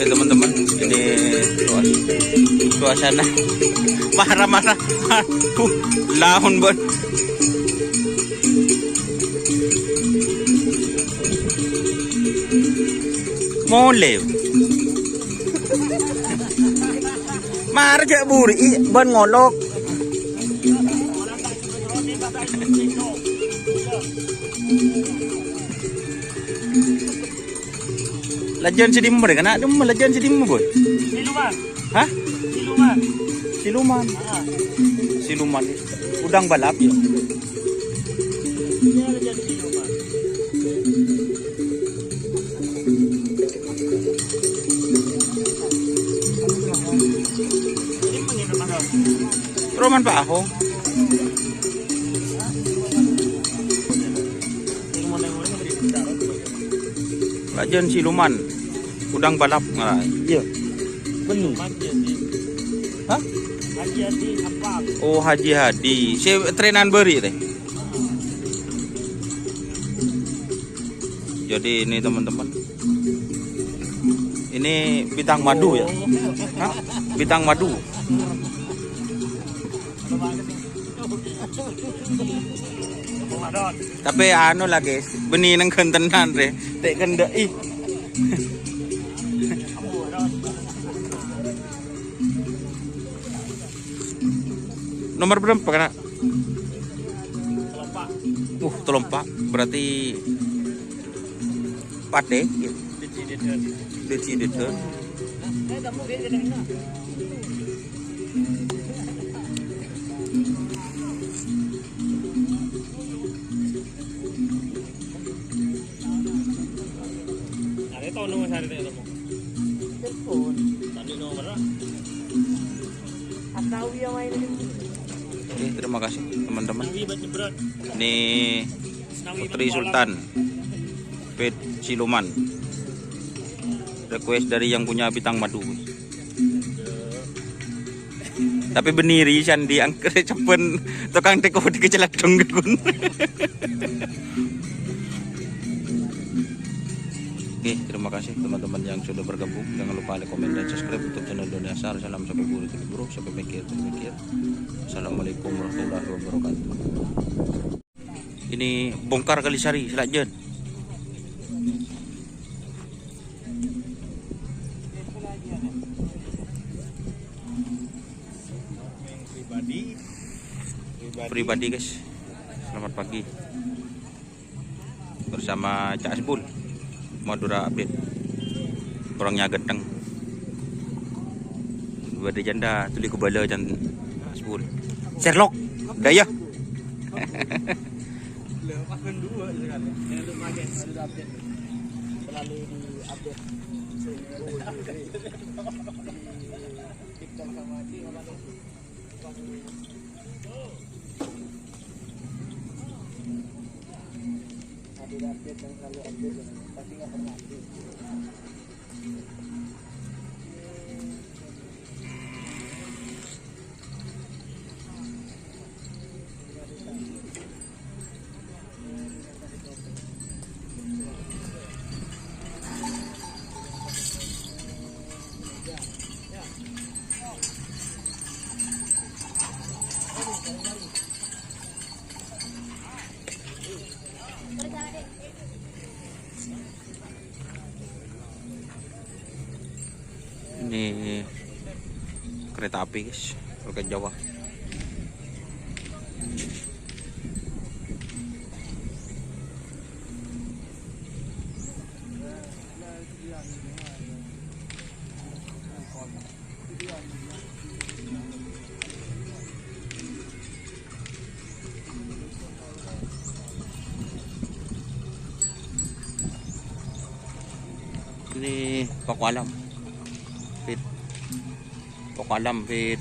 Oke teman-teman, ini suasana marah-marah, lahun bon. Mole. Marah jak buri, bon ngolok. Lajan sedih mo kan? Ada mau lajan sedih mo boy? Siluman. Hah? Siluman. Siluman. Siluman. Udang balap ya. Dia lajan siluman. Ini menginap mana? Roman Pak Ahong. Lajan siluman. Udang balap nggak? Iya. Benar. Hah? Haji Hadi apa? Oh Haji Hadi. Si trenan beri teh. Jadi ini teman-teman. Ini bintang madu ya. Hah? Bintang madu. Tapi anu lah guys, benih nang kentenan re, tek kenda ih. Nomor berapa kena? Telompak. Berarti pate. Deci deter. Tahu nomor hari ini nomor. Telepon. Tadi nomor berapa? Atau yang main ini. Oke, terima kasih teman-teman. Ini Putri Sultan Pet Siluman. Request dari yang punya bintang madu. Tapi beniri sandi angker cepen tukang teko dikecelak dong gun. Oke, terima kasih teman-teman yang sudah bergabung. Jangan lupa like, komen, dan subscribe untuk channel Doni Asar. Salam sampai buru buru, sampai mikir. Assalamualaikum warahmatullahi wabarakatuh. Ini bongkar Kalisari, Selajen. Pribadi guys. Selamat pagi. Bersama Cak Asbul. Madura update. Orangnya ganteng. Dua janda tuli kubala dan Asbul. Sherlock. Daya. Lepakan dua sekali. Yang untuk magen ada update. Selalu di update. TikTok sama di apa tuh? Ada update yang selalu update, tapi nggak pernah update. Ini kereta api guys, ke Jawa. Ini Pakualam. Fit Pakualam fit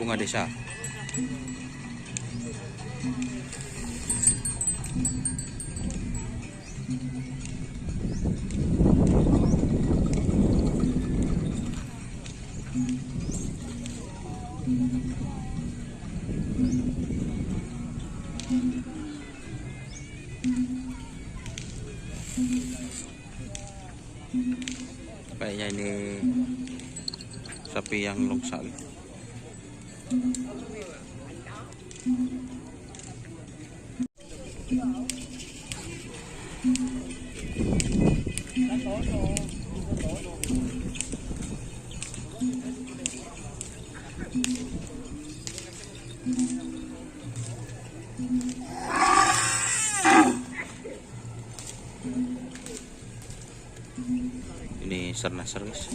Bunga Desa. Kayaknya ini sapi yang longsa gitu. Ini serna service.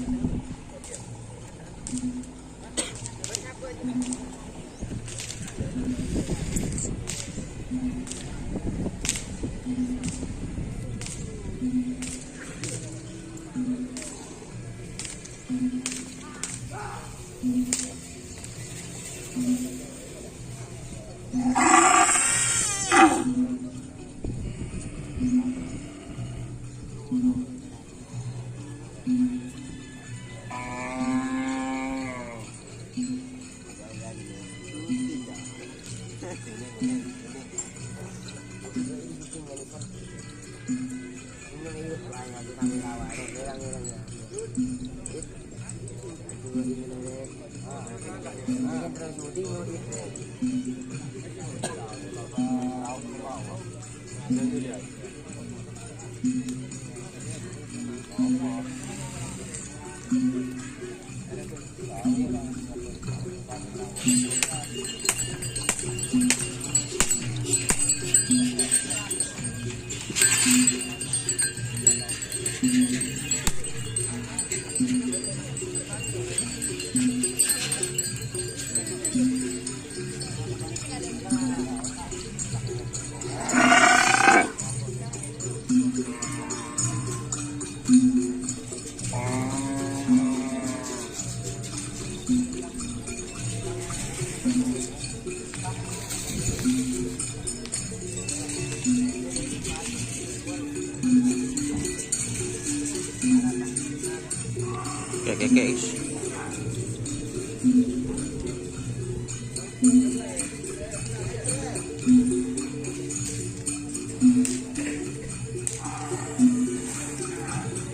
Oke guys.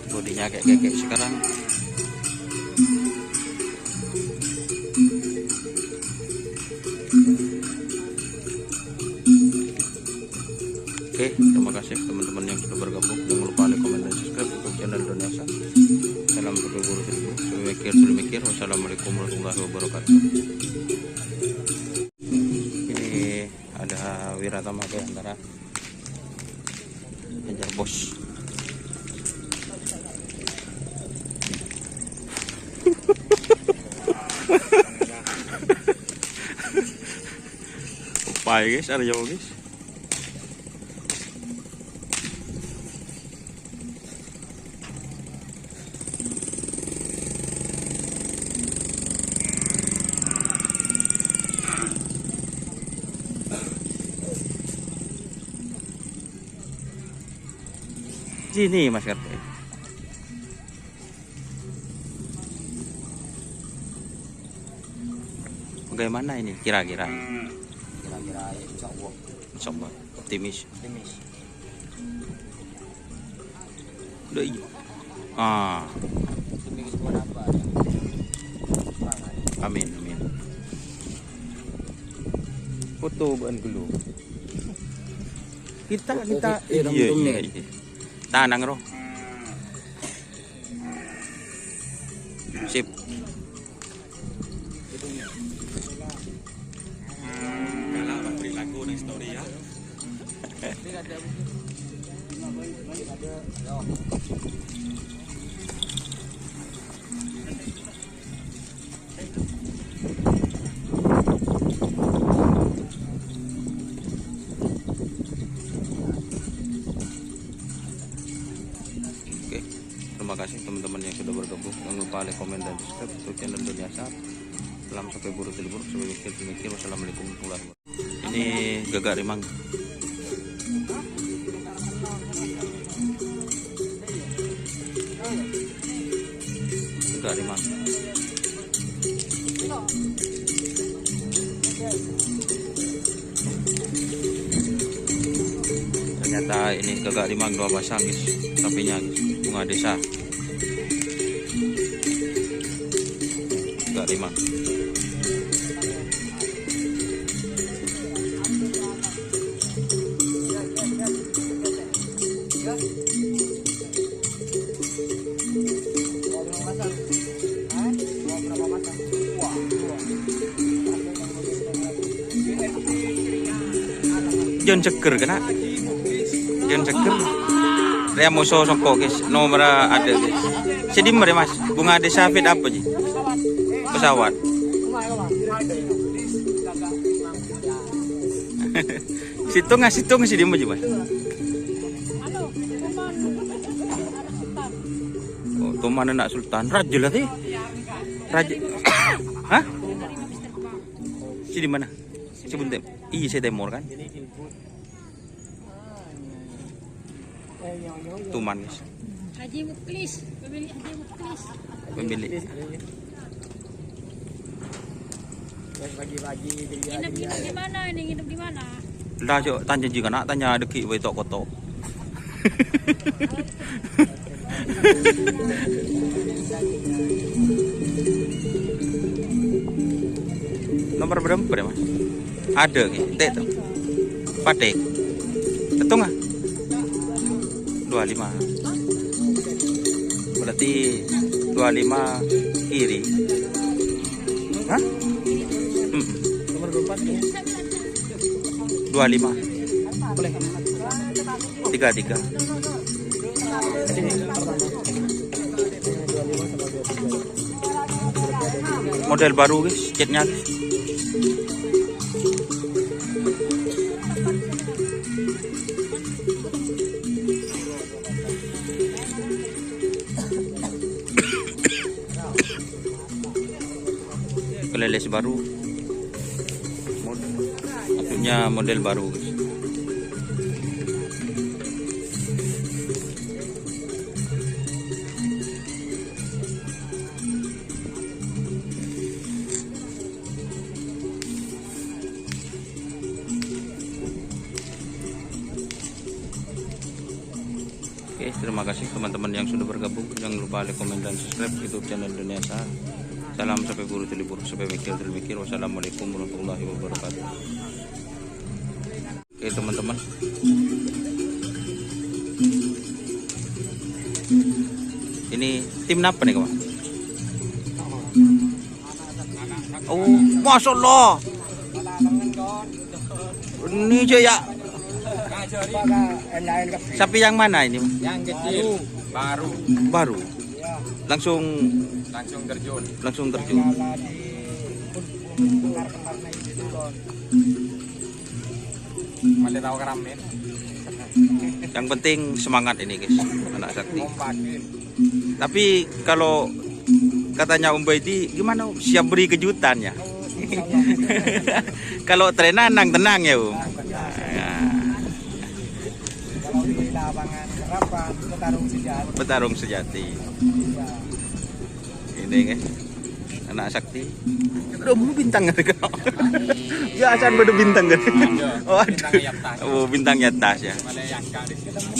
Bodinya kayak kekek sekarang. Oke, terima kasih teman-teman yang sudah bergabung. Jangan lupa like, komen, dan subscribe untuk channel Indonesia. Salam sampai buru sampai mikir. Wassalamualaikum warahmatullahi wabarakatuh. Ini ada Wiratama antara kejar bos. Upaya guys, ada jauh guys. Sini Mas Karte. Bagaimana ini kira-kira? Kira-kira Insya Allah optimis. optimis. Udah iya. Optimis buat apa? Semangat. Amin. Foto ban dulu. Kita iya. Tanang roh. Sip. Kalau perilaku nih story ya. Terima kasih teman-teman yang sudah bergabung. Jangan lupa like, komen, dan subscribe untuk channel Indonesia. Salam sampai buru telur sampai mikir. Wassalamualaikum warahmatullahi wabarakatuh. Ini gagak rimang. Gagak rimang. Ternyata ini gagak rimang dua pasang guys. Sapinya guys. Bunga desa. 35. Jon seger kena. Jon seger. Rea musuh songkok guys. Nomor ada guys. Sedih mere Mas. Bunga ada Safid apa sih? Pesawat. Situng sih dia mau Mas. Oh, Tuman anak Sultan. Raja lah sih. Raja. Hah? Si di mana? Si Buntem. Iya, saya Timur kan. Tuman guys. Haji Muklis, pemilik Haji Muklis. Pemilik. Bagi-bagi Nginep di mana ini? Nginep di mana? Lah jo tanya juga nak tanya deki we tok koto. Nomor berapa Mas? Ada gitu tuh. Patek. Hitung ah. 25. Berarti 25 kiri. Hah? nomor 24 ya. 25. Boleh. 33. Sini pertama. 25 sama 23. Model baru guys, catnya guys. Keleles baru. Maksudnya model baru guys. Oke, terima kasih teman-teman yang sudah bergabung. Jangan lupa like, komen, dan subscribe YouTube channel Indonesia. Salam sampai buru telibur, sampai mikir termikir. Wassalamualaikum warahmatullahi wabarakatuh. Oke teman-teman. Ini tim apa nih kawan? Oh, masya Allah. Ini aja ya. Sapi yang mana ini? Yang kecil baru. Baru. Langsung terjun. Masih tahu keramin. Yang penting semangat ini guys, anak sakti. Ngompakin. Tapi kalau katanya Om Baidi gimana Om? Siap beri kejutan ya? Kalau trenanang tenang ya Om. Kalau di lapangan Harapan Petarung sejati. Ini guys, anak sakti. Udah bulu bintang kan? Biasaan pada bintang kan? Oh, aduh. Oh, bintangnya tas ya.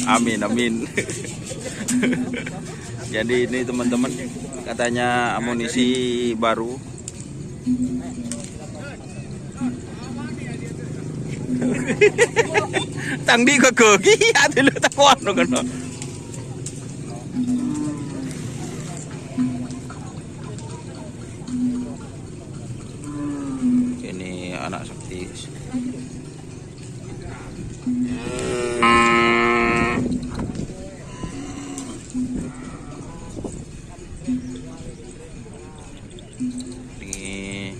Amin, amin. Jadi ini teman-teman, katanya amunisi baru. Tangdi ke kaki, ada lu takuan kan? Ini anak sakti. Ini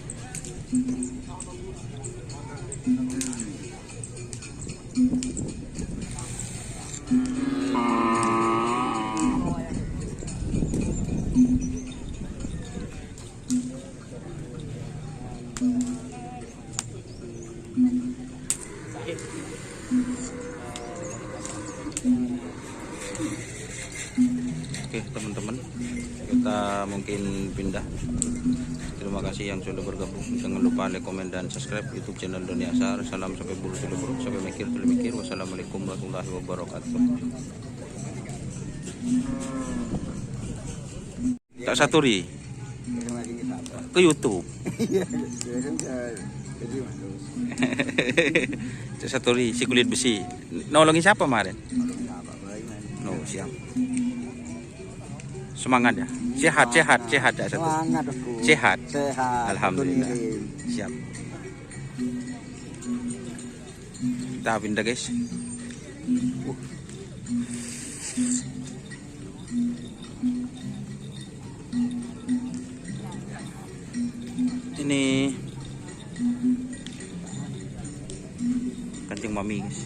oke teman-teman, kita mungkin pindah. Terima kasih yang sudah bergabung. Jangan lupa like, komen, dan subscribe YouTube channel Indonesia. Salam sampai bulu telur, sampai mikir mikir. Wassalamualaikum warahmatullahi wabarakatuh. Tak saturi. ke YouTube. Iya, sekarang jadi malu. Story si kulit besi. Nolongin siapa kemarin? Apa baik man. No, siap. Semangat ya. Sehat ya satu. Semangat aku. Sehat. Sehat. Alhamdulillah. Aku ngirim. Siap. Kita pindah guys. Ini kancing mami guys.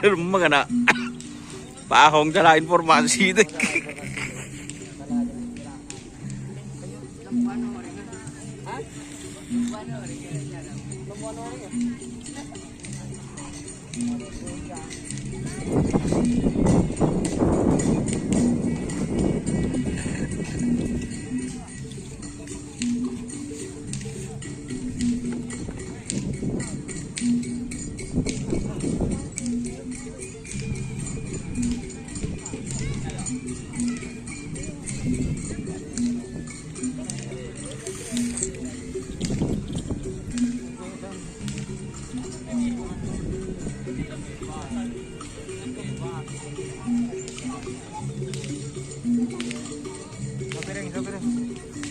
Rumah kena Pak Ahong cara informasi itu.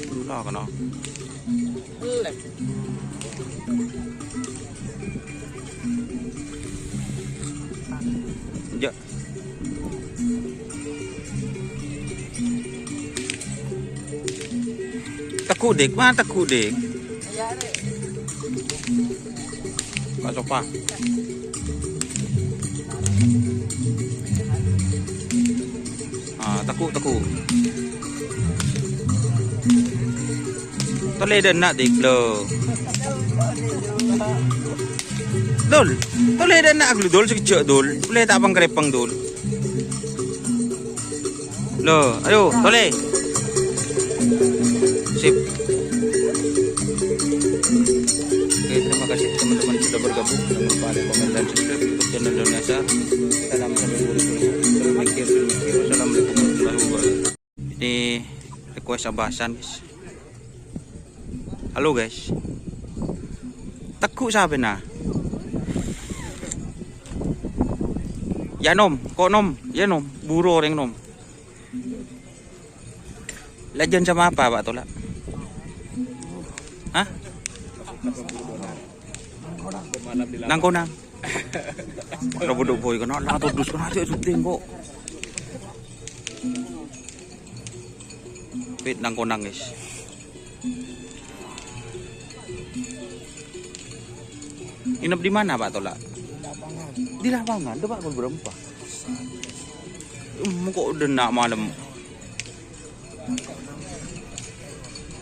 Lula kena. Ya. Takudek, mana takudek? Pak Sopa. Taku. Tole dan nak dik lo. Dul, tole dan nak lu dul sekejap dul. Boleh tak bang kerepang dul. Lo, ayo, tole. Sip. Oke, terima kasih teman-teman sudah bergabung. Jangan lupa like, komen, dan subscribe YouTube channel Dunia Asar. Salam sampai mikir. Assalamualaikum warahmatullahi wabarakatuh. Ini request abasan guys. Halo guys. Tekuk sahabat nah. Ya nom, kok nom? Ya nom, buru orang nom. Legend sama apa Pak Tola? Hah? Nangkonang. Kalau bodoh boy kena lah tudus kena aja syuting kok. Fit nangkonang guys. Inap di mana Pak Tola? Di lapangan. Ada Pak berapa? Kok udah nak malam.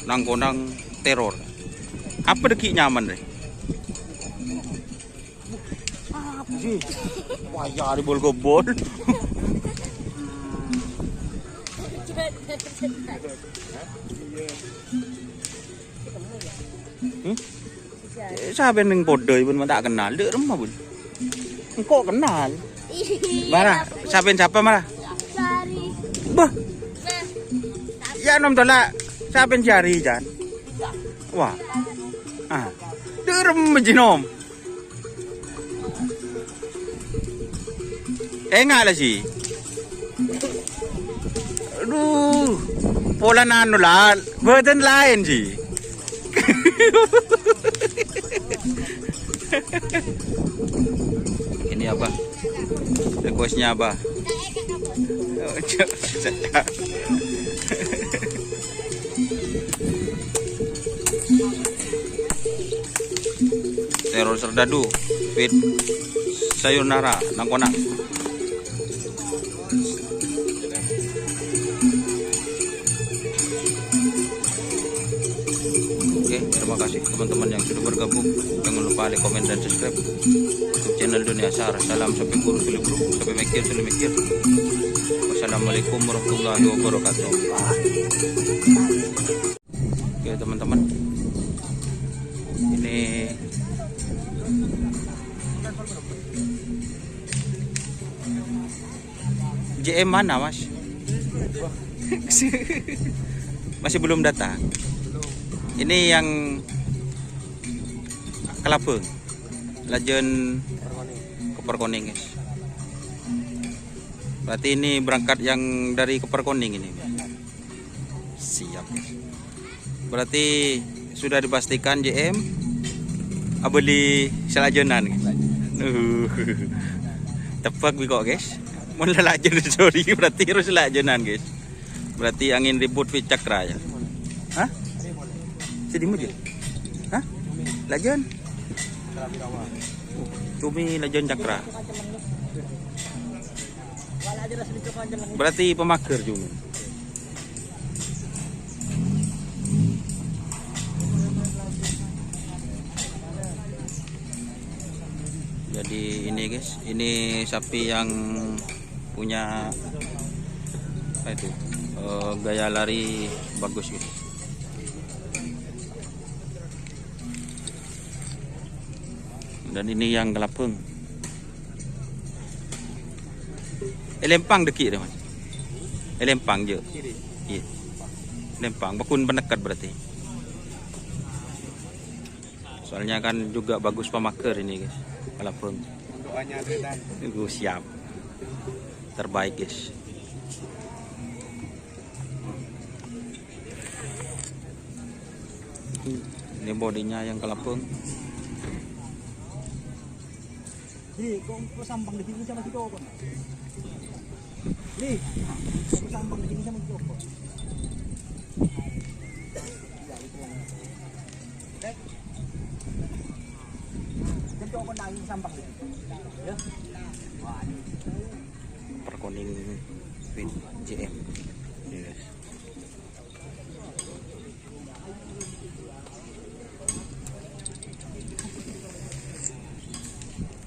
Nangkonang teror. Apa deki nyaman deh? Apa sih? Wah ya di bol gobol. Siapa yang podoi pun tak kenal, dek rumah pun. Kok kenal? Marah, siapa marah? Cari. Bah, ya nom Tola, siapa yang cari Jan? Wah, dek rumah jinom. Enggak lah sih. Aduh, pola nano lah, version lain sih. Ini apa? Requestnya apa? Teror serdadu, fit sayonara, nangkonang. Oke, Oke, terima kasih teman-teman yang sudah bergabung. Jangan lupa like, komen, dan subscribe YouTube channel Dunia Asar. Salam sampai buru buru, sampai mikir tuli mikir. Wassalamualaikum warahmatullahi wabarakatuh. Oke teman-teman, ini JM mana mas? Masih belum datang. Ini yang Kelapeng, Lajen Keperkoning guys. Berarti ini berangkat yang dari Keperkoning ini. Siap. Berarti sudah dipastikan JM abeli selajenan. Tepak kok guys. Mun lajen sorry berarti harus lajenan guys. Berarti angin ribut fit cakra ya. Hah? Sedih mujur. Hah? Lajen. Cumi lajen cakra. Berarti pemager cumi. Jadi ini guys, ini sapi yang punya apa itu gaya lari bagus guys. Dan ini yang Kelapeng. Lempang deki deh mas. Lempang je. Iya. Lempang, bakun penekat berarti. Soalnya kan juga bagus pemaker ini guys. Kelapeng. Itu siap. Terbaik guys. Ini bodinya yang Kelapeng. Di, kok sampang di sini sama si Koko. Di, kok sampang di sini sama si Koko. Jangan Koko nangis sampang di sini. Ya. Perkoning with JM. Ini guys.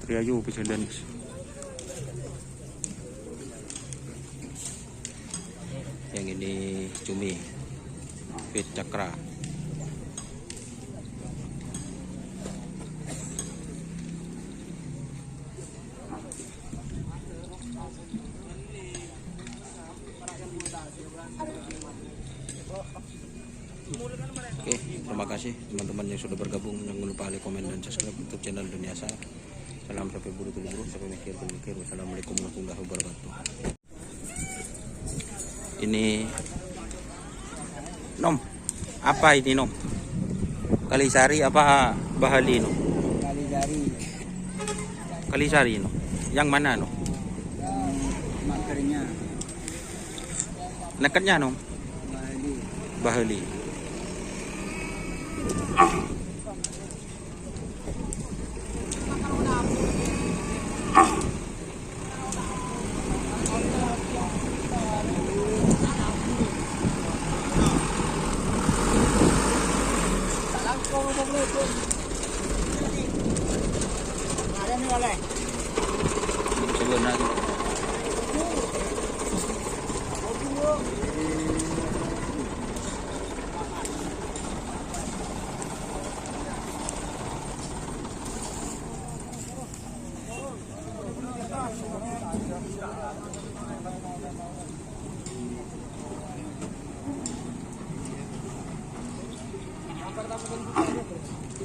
Triayu pesanan. Yang ini cumi fit cakra. Oke, terima kasih teman-teman yang sudah bergabung. Jangan lupa like, komen, dan subscribe YouTube channel Dunia Asar. Salam sampai buru buru, sampai mikir mikir. Wassalamualaikum warahmatullahi wabarakatuh. Ini Nom, apa ini Nom? Kalisari apa Bahali Nom? Kalisari Nom. Yang mana Nom? Makernya Nekatnya Nom? Bahali. Sebenarnya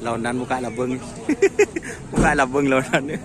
launan buka labeng. Buka labeng launan.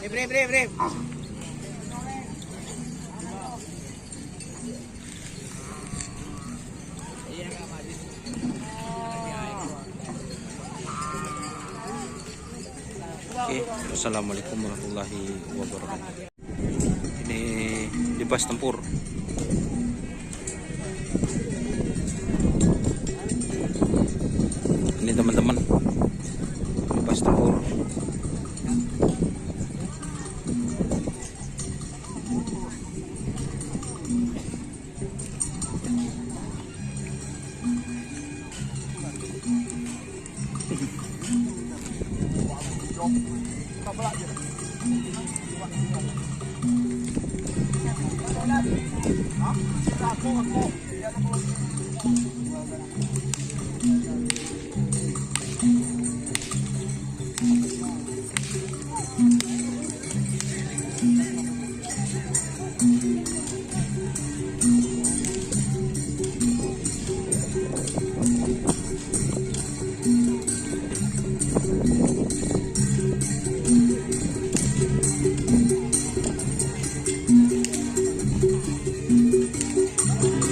Brave. Oke, assalamualaikum warahmatullahi wabarakatuh. Ini libas tempur. Ini teman-teman, libas tempur.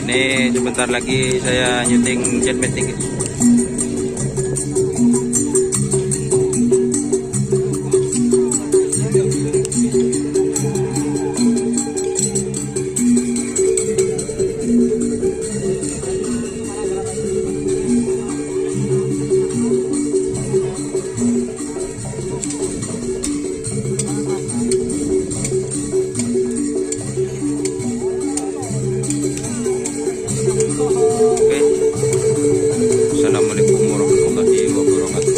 Ini sebentar lagi saya nyuting jet meeting. Oke. Assalamualaikum warahmatullahi wabarakatuh.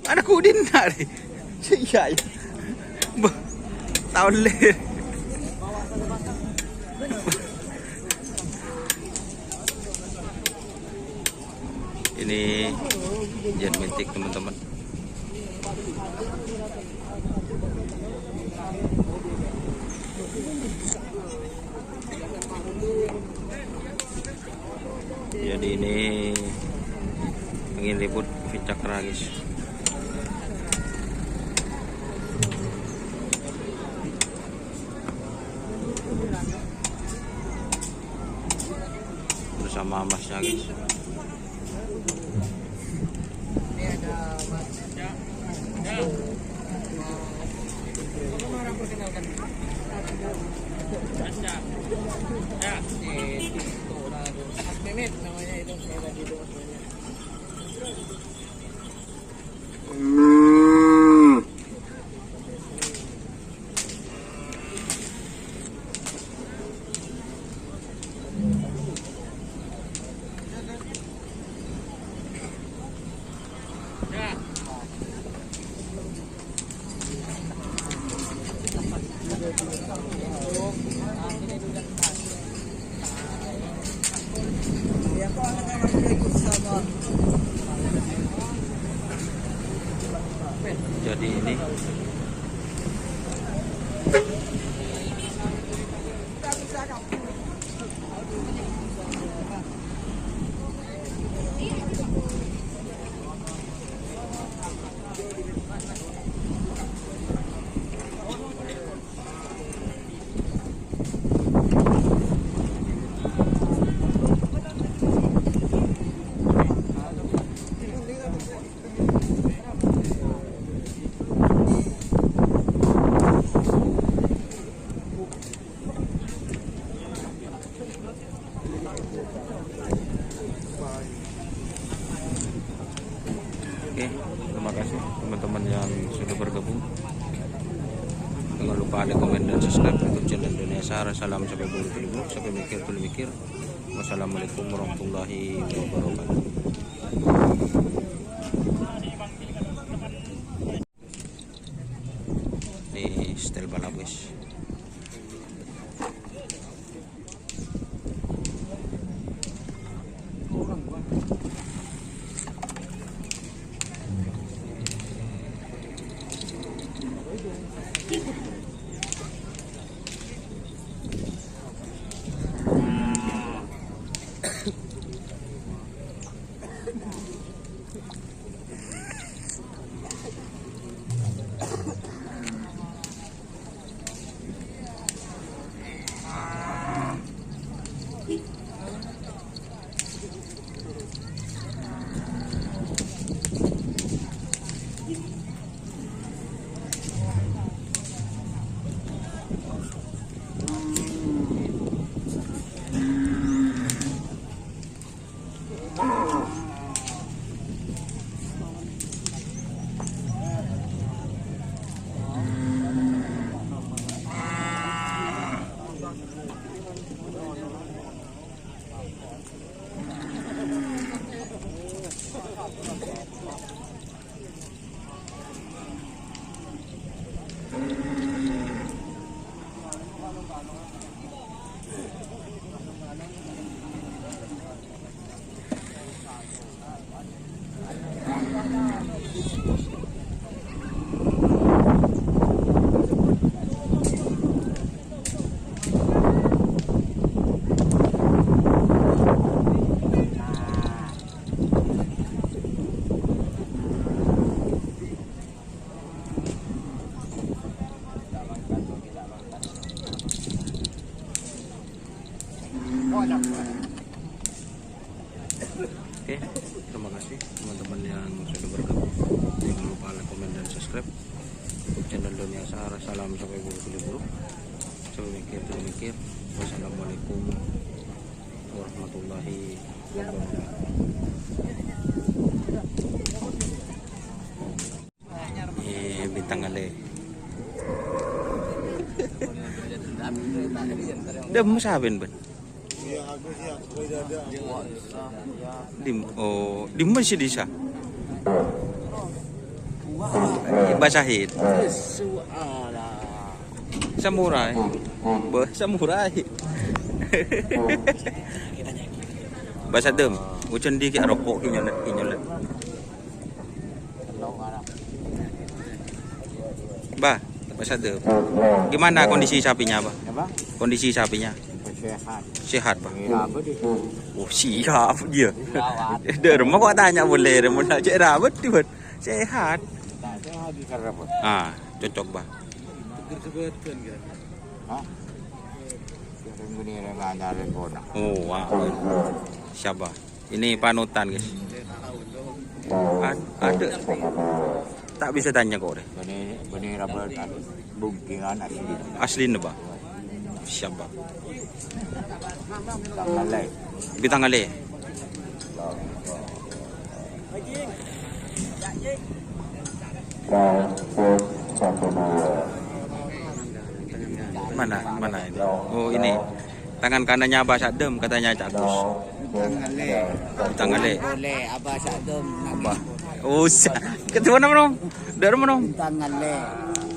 Anak udin nari. Iya ya. Tahun le. Ini jet metik teman-teman. Jadi ini ingin ribut Vicak Ragis. Bersama masnya guys. Mehmet namanya itu, saya tadi itu Mas Mehmet. Ya kok anak-anak ikut sama. Jadi ini oke, terima kasih teman-teman yang sudah bergabung. Jangan lupa like, komen, dan subscribe YouTube channel Dunia Sahara. Salam sampai bulu tulu, sampai mikir tulu mikir. Wassalamualaikum warahmatullahi wabarakatuh. Ini setel balawis. Oke, terima kasih teman-teman yang sudah bergabung. Jangan lupa like, komen, dan subscribe untuk channel Doni Asar. Salam sampai buru-buru. Sampai mikir. Wassalamualaikum warahmatullahi wabarakatuh. Bintang Ale. Udah mau saben ben. Di masjid Isa. Basahid. Samurai. Samurai. Bahasa dem. Ucun di rokok inyolet. Bah, bahasa dem. Gimana kondisi sapinya, Bah? Kondisi sapinya? Sehat, Pak. Oh, siap dia. Dia rumah kok tanya boleh, mau nak cek rawat dia. Sehat. Ah, cocok, Bah. Oh, wow. Siapa? Ini panutan, guys. Ada. Tak bisa tanya kok deh. Benih rubber bungkingan Asli nih, Pak. Siapa? Tangalay. Bitang Ale. Mana ini? Oh, ini. Tangan kanannya Abah Sadem katanya Cak Gus. Bitang Ale. Boleh Abah Sadem Abah. Oh, ketua mana? Dari mana? tanganle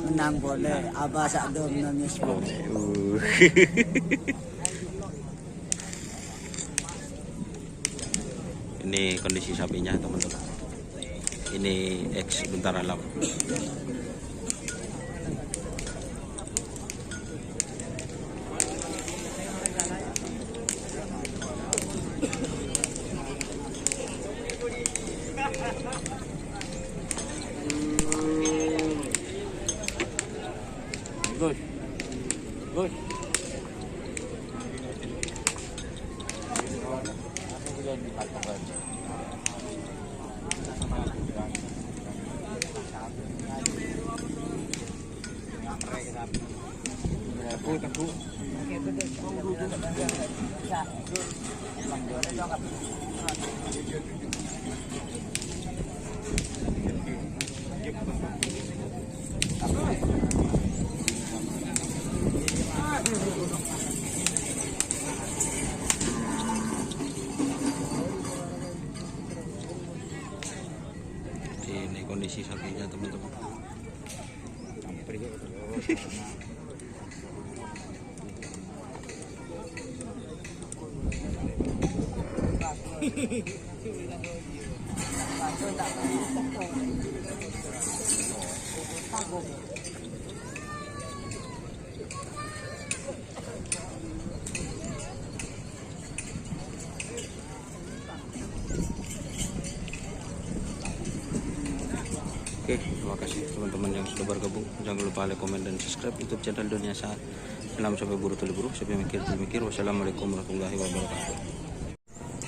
menang boleh Abah Sadem nangis boleh. Ini kondisi sapinya, teman-teman. Ini X bentar alam. Gus. Ini kondisi sapinya, teman-teman. sudah bergabung. Jangan lupa like, komen, dan subscribe YouTube channel Dunia Saat. Salam sampai buru tuli buruk, sampai mikir tuli mikir. Wassalamualaikum warahmatullahi wabarakatuh.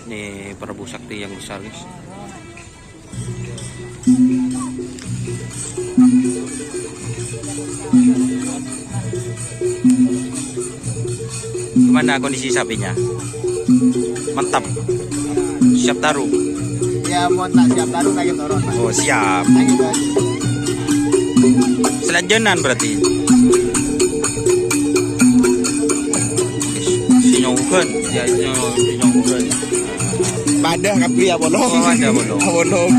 Ini Prabu Sakti yang besar, guys. Gimana kondisi sapinya? Mantap. Siap taruh. Ya mau tak siap taruh lagi turun. Oh, siap. Selajenan berarti. Sinyongkeun, ya sinyongkeun. Padah kapri ya bolong. Oh, ada bolong. Bolong.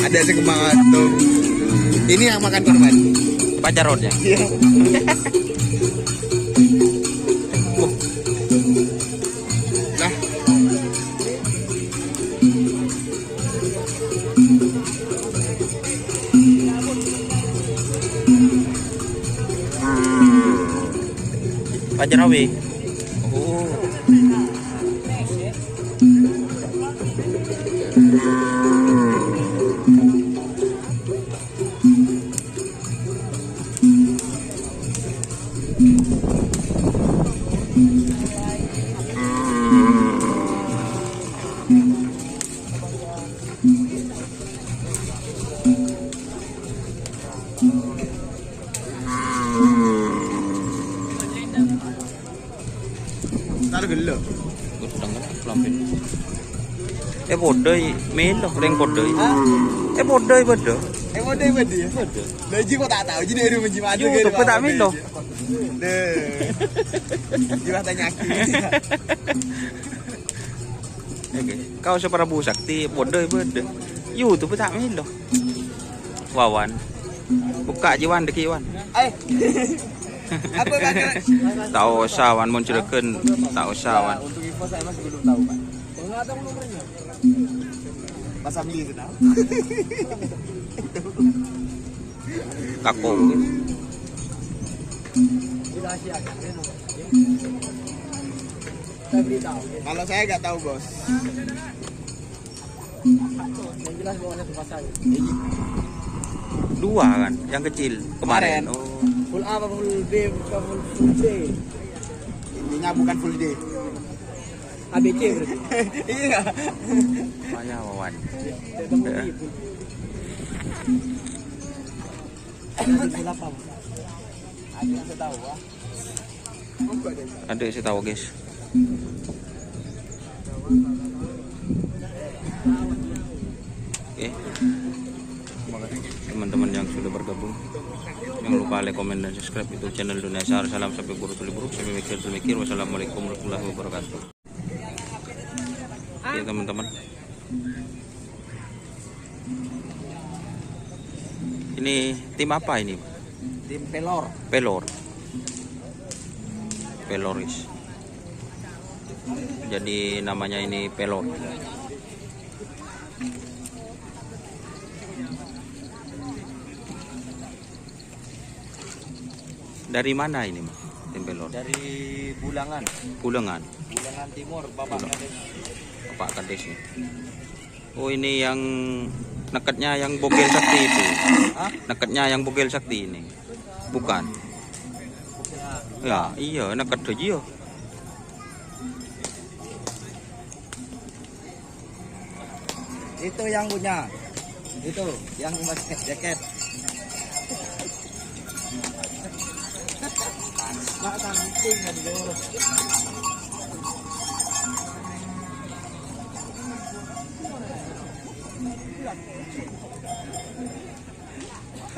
Ada sekemangat tuh. Ini yang makan korban. Pacarotnya. Iya. Nah. Pacar awe. Oh. Taruh gelo. Gudang kan kelampin. Podoi melo reng podoi. Podoi bedo. Mau deh ya. Lagi kok tak tahu jadi ada menjiwa aja. YouTube tak melo. Deh. Jiwa tanya aku. Oke. Kau sa Prabu Sakti podoi bedo. YouTube tak melo. Wawan. Buka jiwan deki wan. Apa bakal? Tak usah wan munculkeun, tak usah wan. Untuk info saya masih belum tahu, Pak. Enggak tahu nomornya. Mas Amli itu tahu. Kakung. Dirahasiakan ya nomornya. Saya beritahu. Kalau saya nggak tahu, Bos. Yang jelas bawahnya tempat saya. Dua kan, yang kecil kemarin. Oh. Full A apa full B apa full C? Ininya bukan full D. ABC berarti. Iya. Payah wawan. Full apa? Ada yang saya tahu, Pak. Ada saya tahu guys. Oke. Teman-teman yang sudah bergabung, jangan lupa like, komen, dan subscribe YouTube channel Dunia Sar. Salam sampai buru tuli buruk, sampai mikir tuli mikir. Wassalamualaikum warahmatullahi wabarakatuh. Oke teman-teman, ini tim apa ini? Tim pelor. Pelor. Peloris. Jadi namanya ini pelor. Dari mana ini, Mas? Tim pelor? Dari Bulangan. Bulangan. Bulangan Timur, Bapak Kades. Bapak Kades nih. Oh, ini yang nekatnya yang bogel sakti itu. Hah? Nekatnya yang bogel sakti ini. Bukan. Ya, iya, nekat aja. Itu yang punya. Itu yang pakai jaket. Makan penting kan dulu.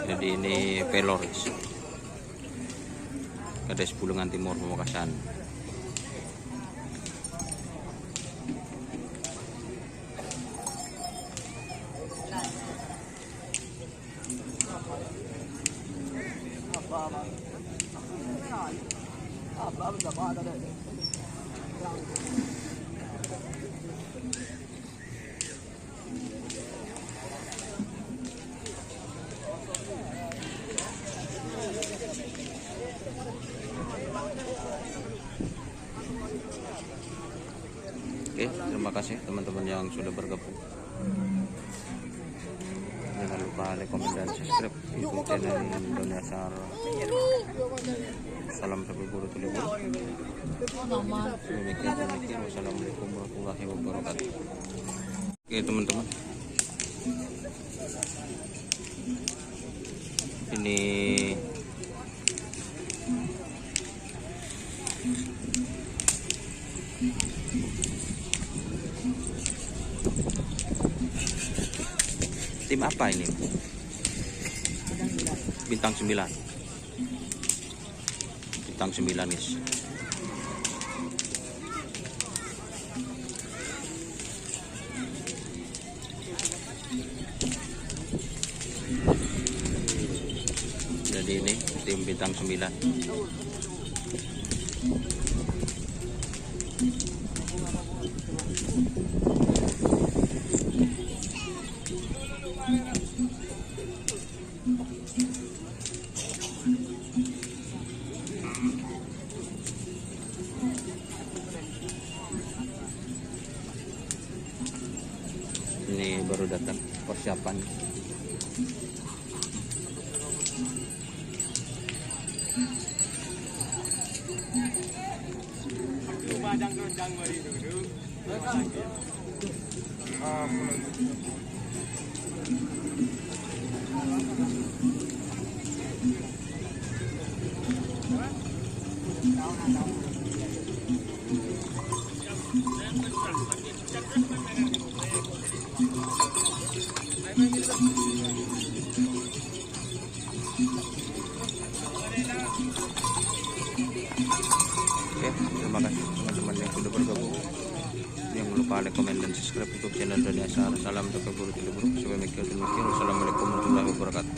Jadi ini Peloris. Kades Bulungan Timur Pamekasan. Oke, terima kasih teman-teman yang sudah bergabung. Jangan lupa like, comment, dan subscribe YouTube channel Dunia Asar. Salam sampai buru tuliburu. Wassalamualaikum warahmatullahi wabarakatuh. Oke teman-teman, ini tim apa ini? Bintang 9. Bintang 9 guys. Jadi ini tim bintang 9. Ini baru datang persiapan. Oke, terima kasih teman-teman yang sudah bergabung. Jangan lupa like, komen, dan subscribe YouTube channel Dunia Asar. Salam sampai buru tuliburu. Sampai mikir. Wassalamualaikum warahmatullahi wabarakatuh.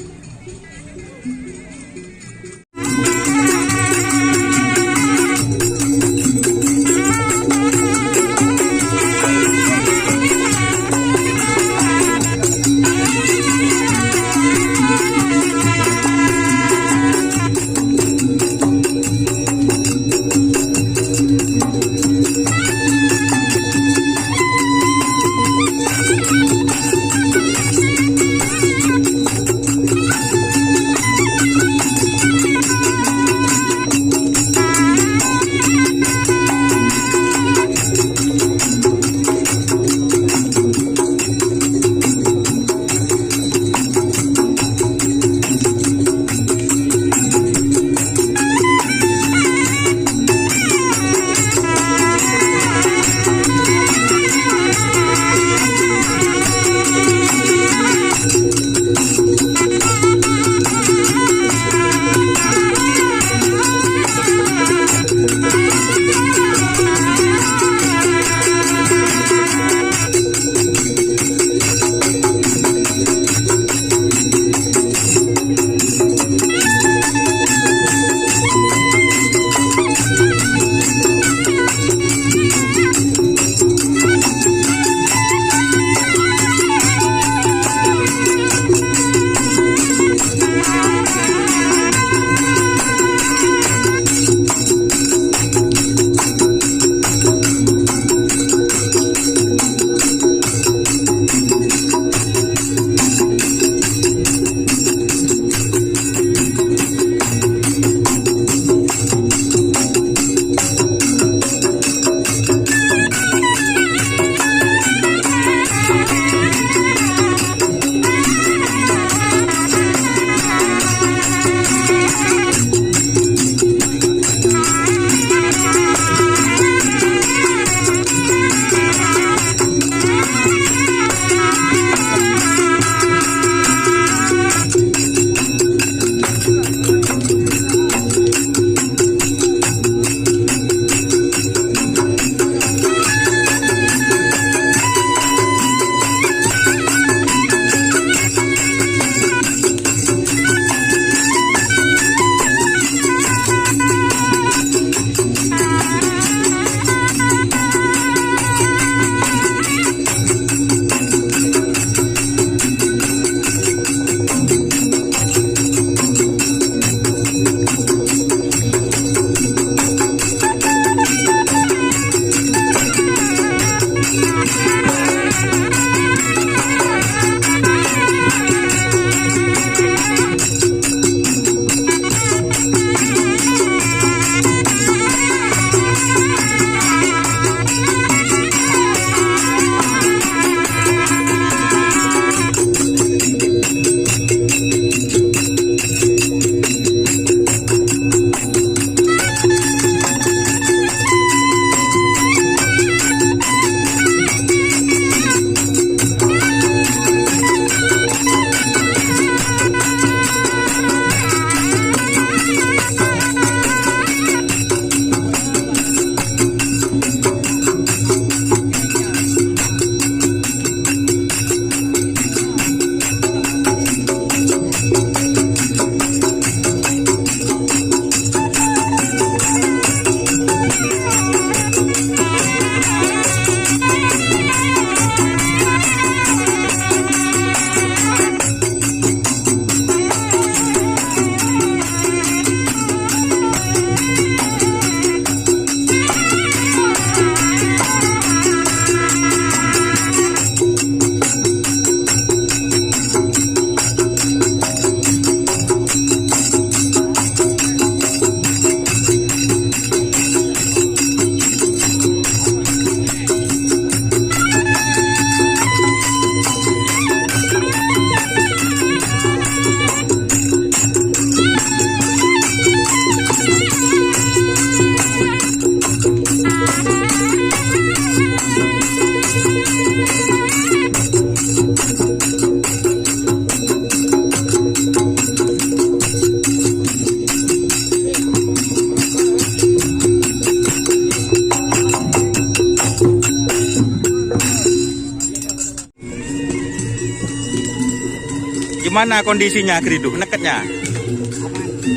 Gimana kondisinya Krido? Nekatnya?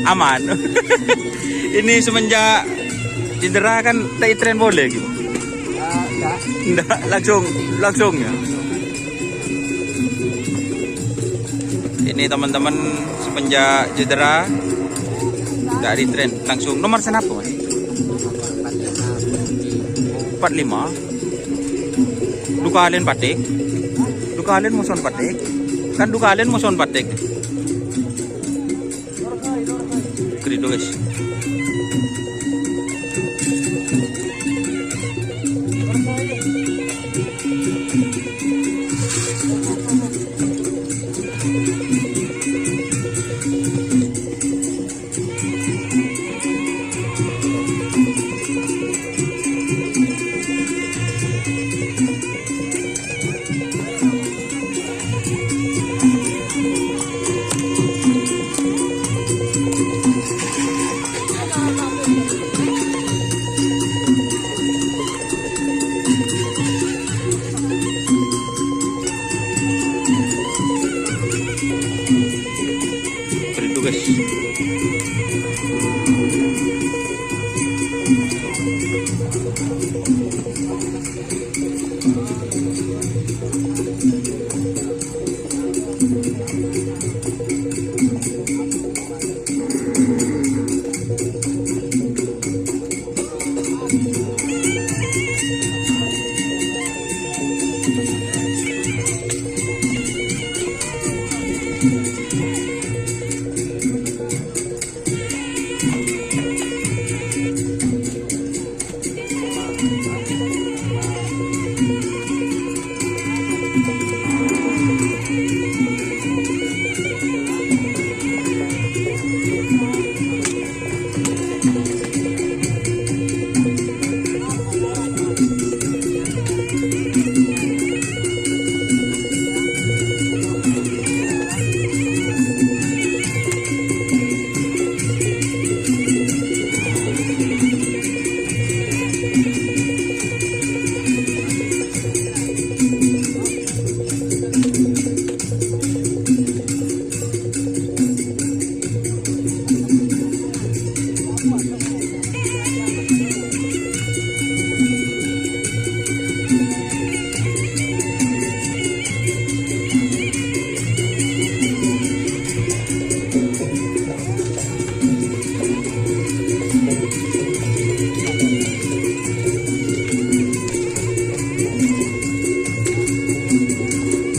Aman. Ini semenjak cedera kan tren boleh gitu. Enggak, langsung ya. Ini teman-teman semenjak cedera enggak di tren, langsung nomor senapa Mas? 45. Duka alin patik. Duka alin muson patik. Kan duka alin muson patik. Krido guys. Krido guys.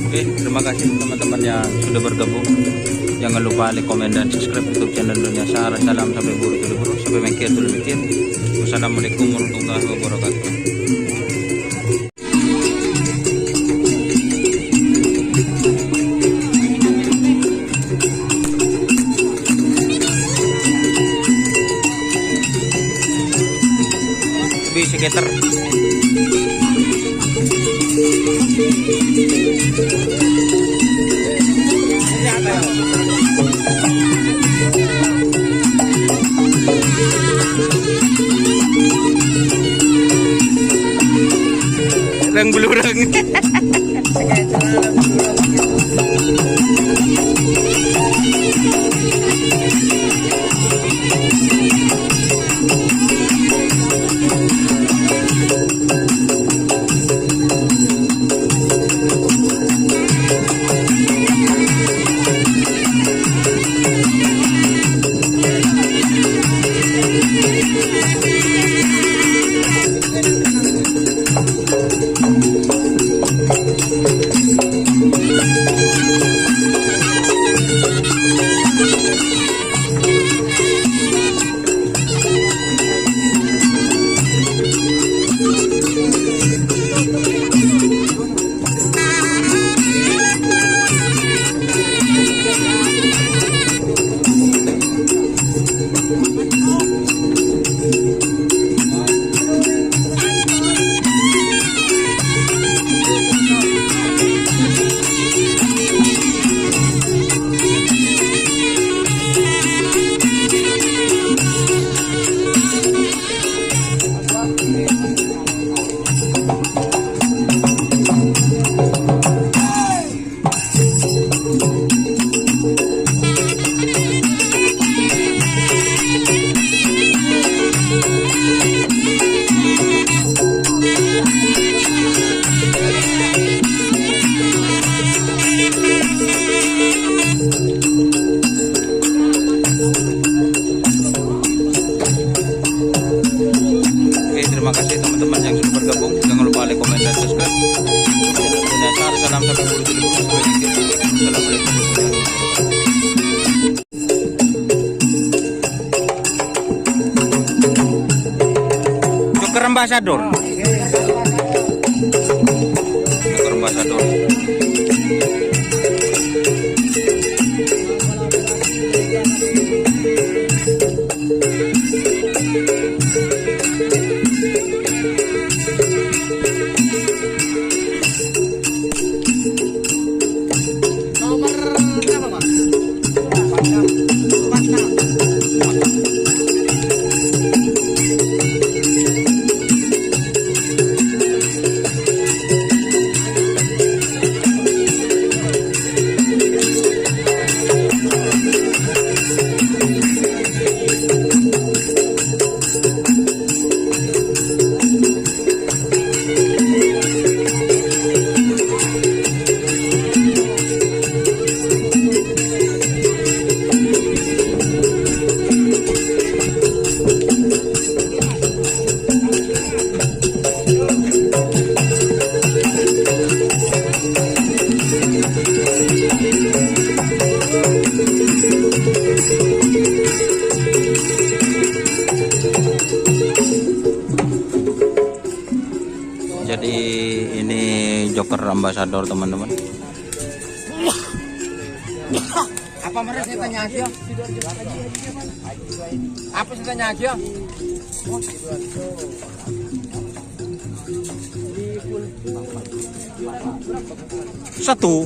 Oke, terima kasih teman-teman yang sudah bergabung. Jangan lupa like, komen, dan subscribe YouTube channel Dunia Sar. Salam sampai buru buru, sampai mikir dulu mikir. Wassalamualaikum warahmatullahi wabarakatuh. Lebih sekitar. Reng bulureng. Joker Ambassador. Joker Ambassador. Nomor berapa, Pak? 46. Jadi ini Joker Ambassador teman-teman. Apa mereka saya tanya aja? Apa saya tanya aja? Satu.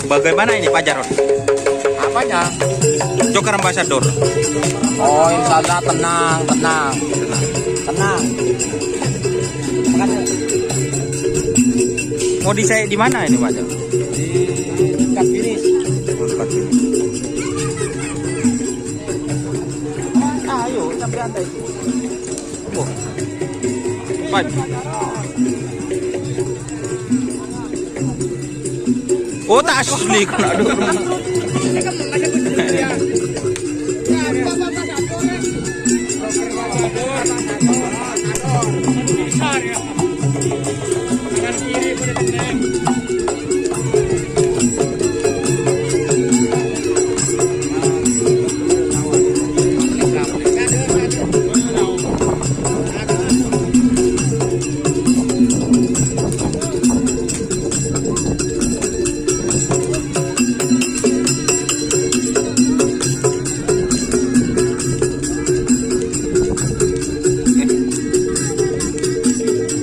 Bagaimana ini Pak Jarod? Apanya? Joker Ambassador. Oh, insya Allah tenang. Mau disayat di mana ini Pak Jarod? Di dekat finish. Oh, dekat sini. Ayo, sampai lantai. Oh. Pak. Oh, tak asli kena dulu.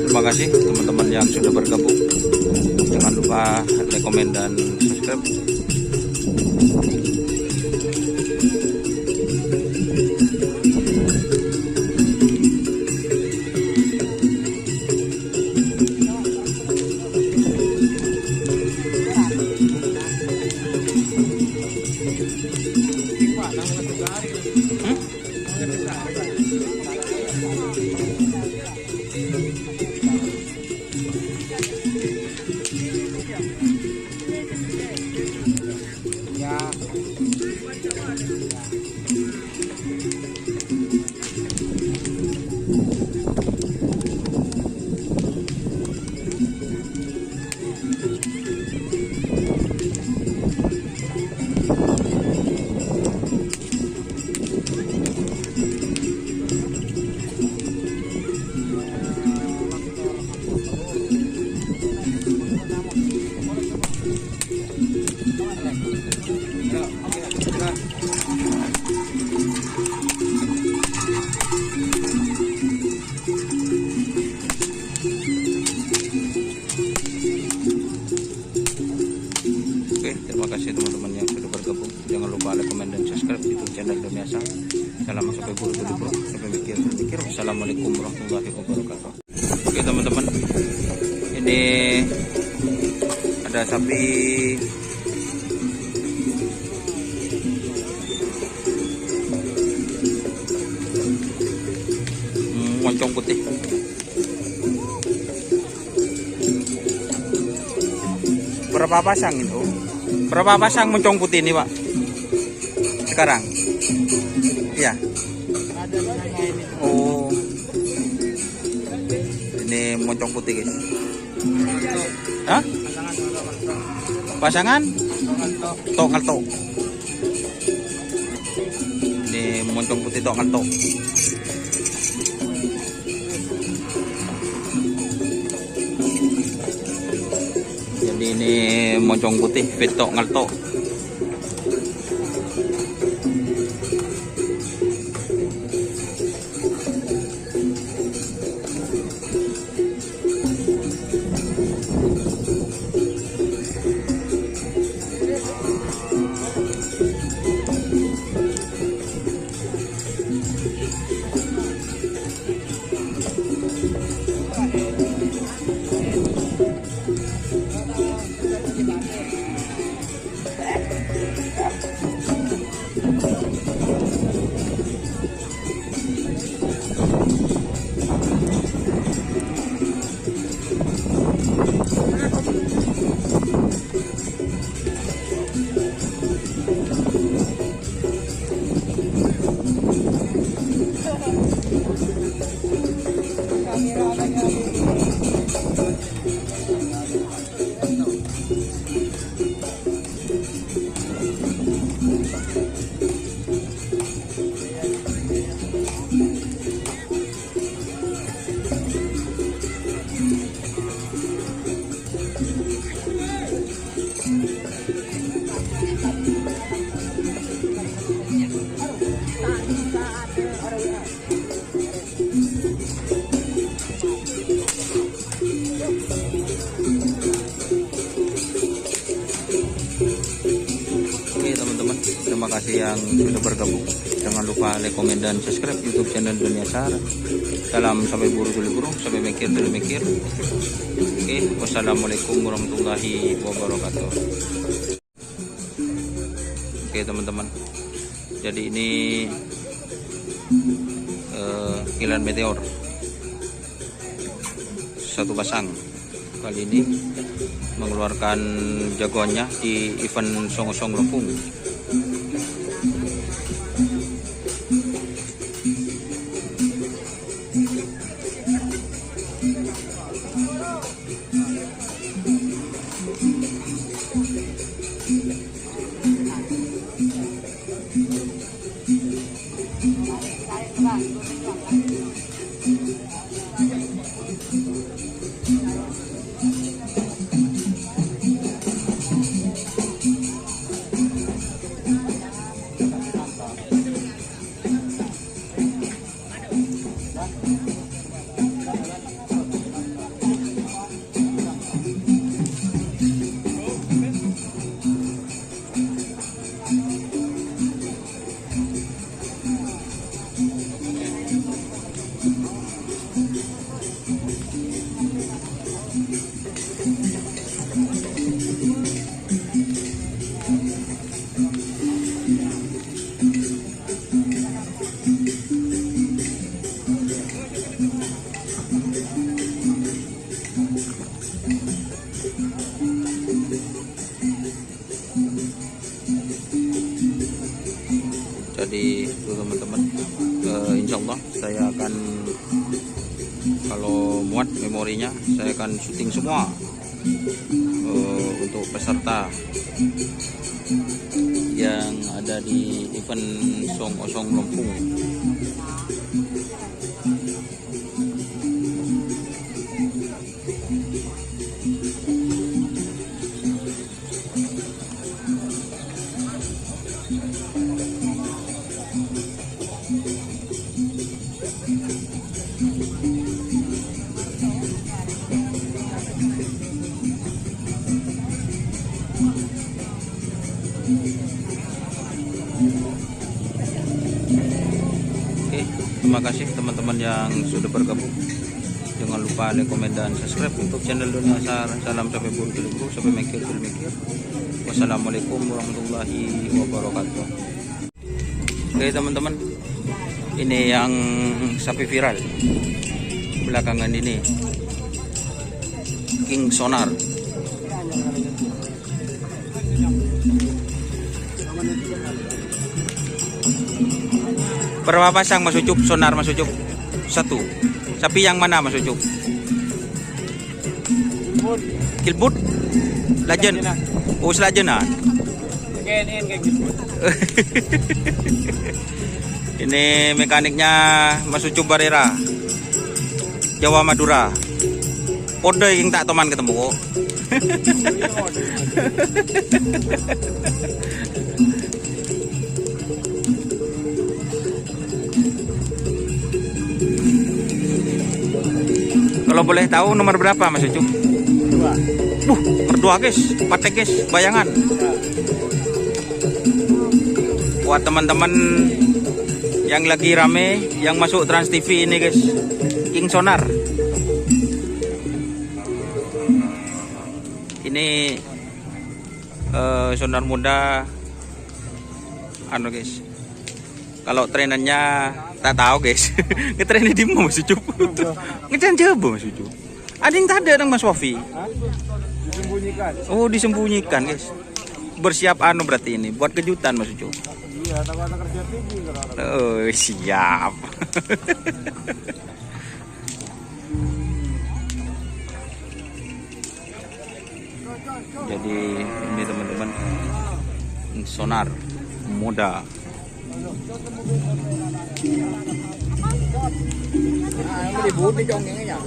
Terima kasih teman-teman yang sudah bergabung. Jangan lupa like, komen, dan subscribe. Oke, terima kasih teman-teman yang sudah bergabung. Jangan lupa like, komen, dan subscribe YouTube channel Doniasa. Salam sampai buru bro, sampai mikir. Wassalamualaikum warahmatullahi wabarakatuh. Oke teman-teman, ini ada sapi moncong putih. Berapa pasang itu? Berapa pasang moncong putih ini, Pak? Sekarang? Iya. Oh. Ini moncong putih, guys. Hah? Pasangan? Tok ngalto. Ini moncong putih tok ngalto. Jadi ini moncong putih fit tok ngalto. Oke teman-teman, terima kasih yang sudah bergabung. Jangan lupa like, komen, dan subscribe YouTube channel Dunia Sahara. Salam sampai buru tuli burung, sampai mikir tuli mikir. Oke, wassalamualaikum warahmatullahi wabarakatuh. Oke teman-teman, jadi ini kilat meteor satu pasang. Kali ini mengeluarkan jagoannya di event Song-Osong Lempung. Jadi itu teman-teman, insya Allah saya akan, kalau muat memorinya, saya akan syuting semua untuk peserta yang ada di event Song-Osong Lempung. Oke, terima kasih teman-teman yang sudah bergabung. Jangan lupa like, komen, dan subscribe untuk channel Dunia Sahara. Salam sampai buru tuli buru, sampai mikir tuli mikir. Wassalamualaikum warahmatullahi wabarakatuh. Oke teman-teman, ini yang sapi viral belakangan ini, King Sonar. Berapa pasang Mas Ucup? Sonar Mas Ucup? Satu. Sapi yang mana Mas Ucup? Kilbut? Legend? Oh, selajenan. KNN kayak gitu. Ini mekaniknya Mas Ucup Barera, Jawa Madura. Kode yang tak teman ketemu kok. Kalau boleh tahu nomor berapa Mas Ucup? 2. Nomor 2 guys, patek guys, bayangan. Buat teman-teman yang lagi rame, yang masuk Trans TV ini guys, King Sonar. Ini sonar muda, anu guys. Kalau trenannya tak tahu guys, ngetrennya di mana Mas Ucup? Ngetren coba Mas Ucup. Ada yang tak ada dong Mas Wafi. Disembunyikan. Oh disembunyikan guys. Bersiap anu berarti ini, buat kejutan Mas Ucup. Iya, takut ada kerja tinggi kalau Oh siap. Jadi ini teman-teman sonar muda. Cái đi bút đi trong những cái nhà.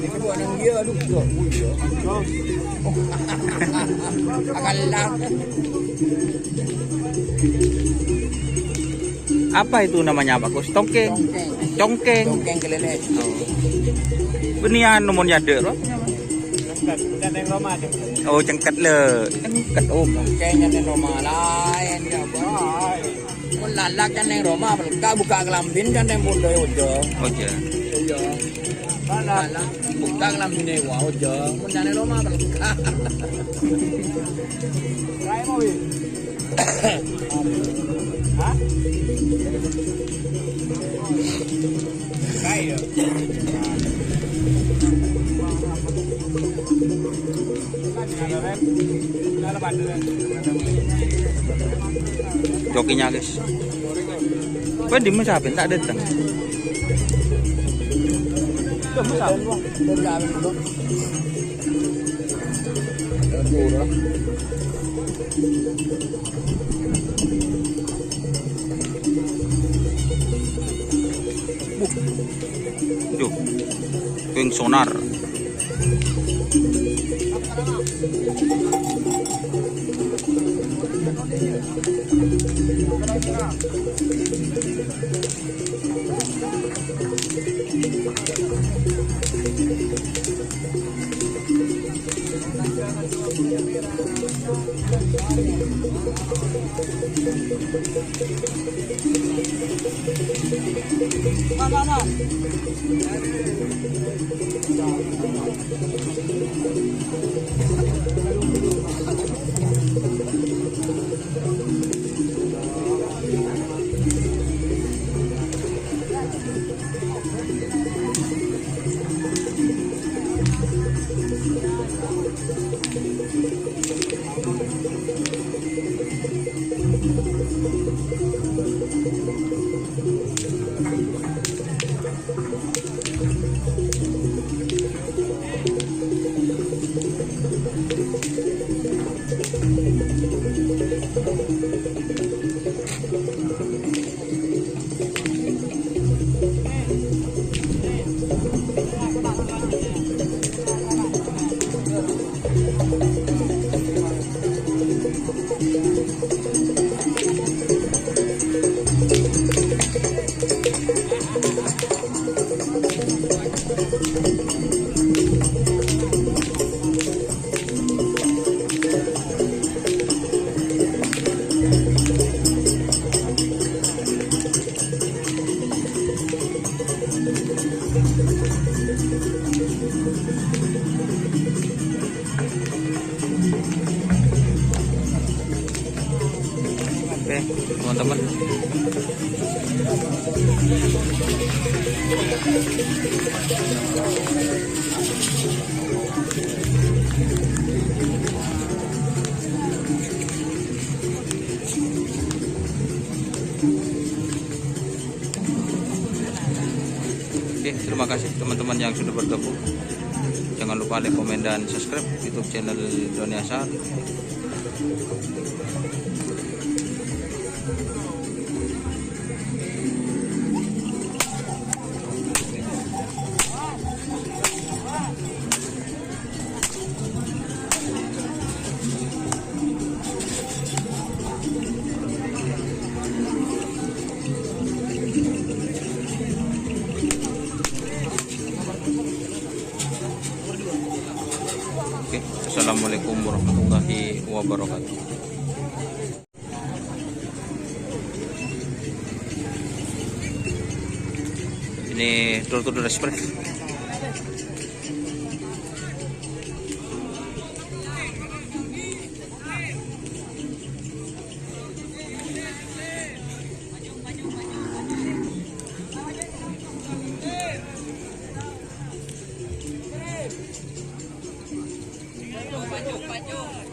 Cái bọn nó kia đúng rồi, vui rồi. Akan lang. Apa itu namanya Pak Kus? Tongkeng. Congkeng. Congkeng kelele. Benian nomor nyade loh. Dan yang Roma aja. Oh cengket le. Cengket om. Congkeng yang Roma lain ya, boy. Mun lalak kan yang Roma buka kelambin kan yang bondo ojo. Oh iya. Ojo. Lalak buka kelambin wa ojo. Mun yang Roma buka. Kayak mau wih. Hah? Kayak. Jokinya guys. Kau di mana tak datang? Tuh, King Sonar. Oke, teman-teman. Oke, terima kasih teman-teman yang sudah bergabung. Jangan lupa lupa like, komen, dan subscribe YouTube channel Doni Asar. Oke, assalamualaikum warahmatullahi wabarakatuh. Ini tur-tur respect.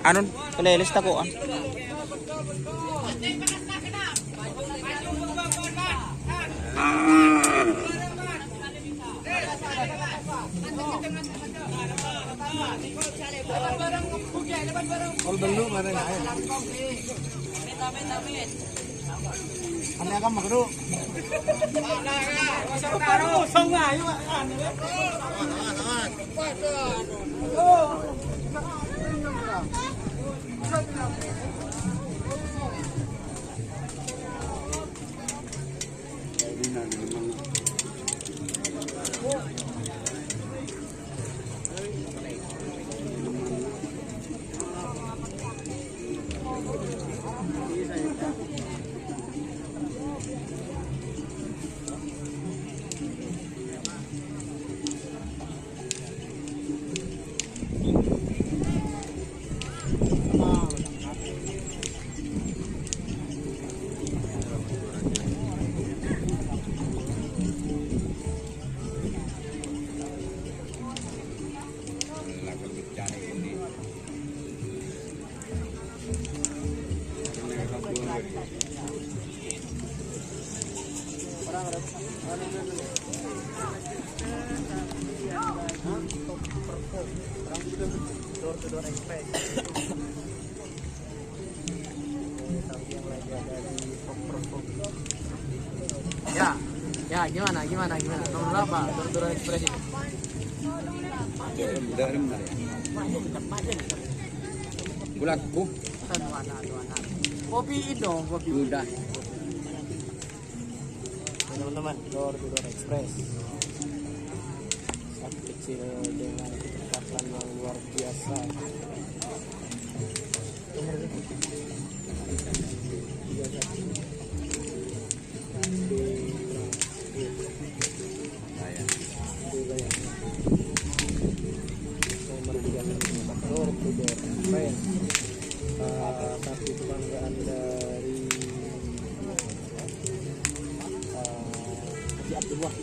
Anon, playlist ako ah. All balo mana na ay. Ano ka magro? Paro song nga yo. Ya, gimana? Nomor berapa? Door Express itu. Gulaku. Kopi dong, kopi. Udah. Teman-teman, Door Express. Sapi kecil dengan kecepatan yang luar biasa. Satu kebanggaan dari Haji Abdullah.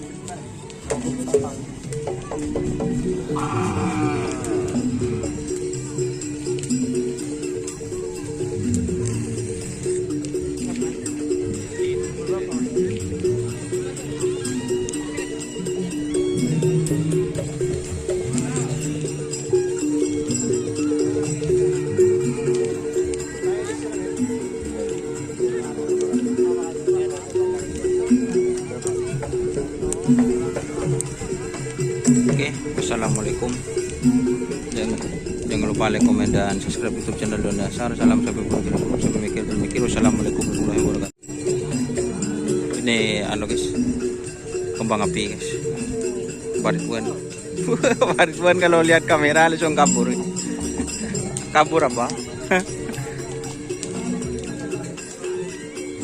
Oke, assalamualaikum. Jangan lupa like, komen, dan subscribe YouTube channel Doni Asar. Salam sampai mikir. Wassalamualaikum warahmatullahi wabarakatuh. Ini anu guys, kembang api guys. Barituan. Barituan kalau lihat kamera langsung kabur. Kabur apa?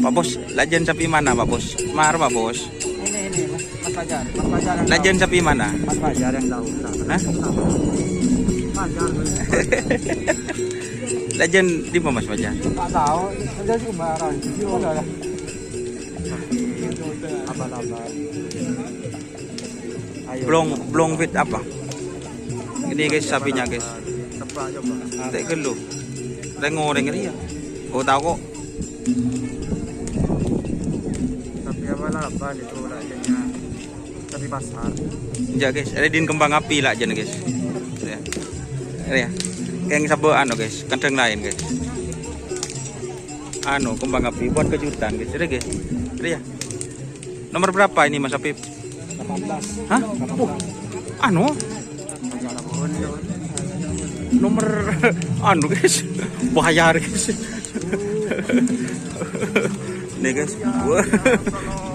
Pak Bos, lajen sapi mana Pak Bos? Mar Pak Bos. Ini Mas Fajar. Mas Fajar. Lajen sapi mana? Mas Fajar yang tahu. Hah? Fajar. Lajen di mana Mas Fajar? Tak tahu. Fajar cuma orang. Gimana lah? Abal-abal. Blong fit apa? Ini guys sapinya guys. Coba coba. Tak gelu. Rengoreng dia. Oh tahu kok. Tapi abal-abal itu lajennya dari pasar. Ya guys, ada din kembang api lah jen guys. Ya. Ini ya. Kayak sabu guys, kandang lain guys. Kembang api buat kejutan guys. Ini guys. Ini ya. Nomor berapa ini Mas Apip? 18. Hah? Nomor guys. Bayar guys. Nih guys.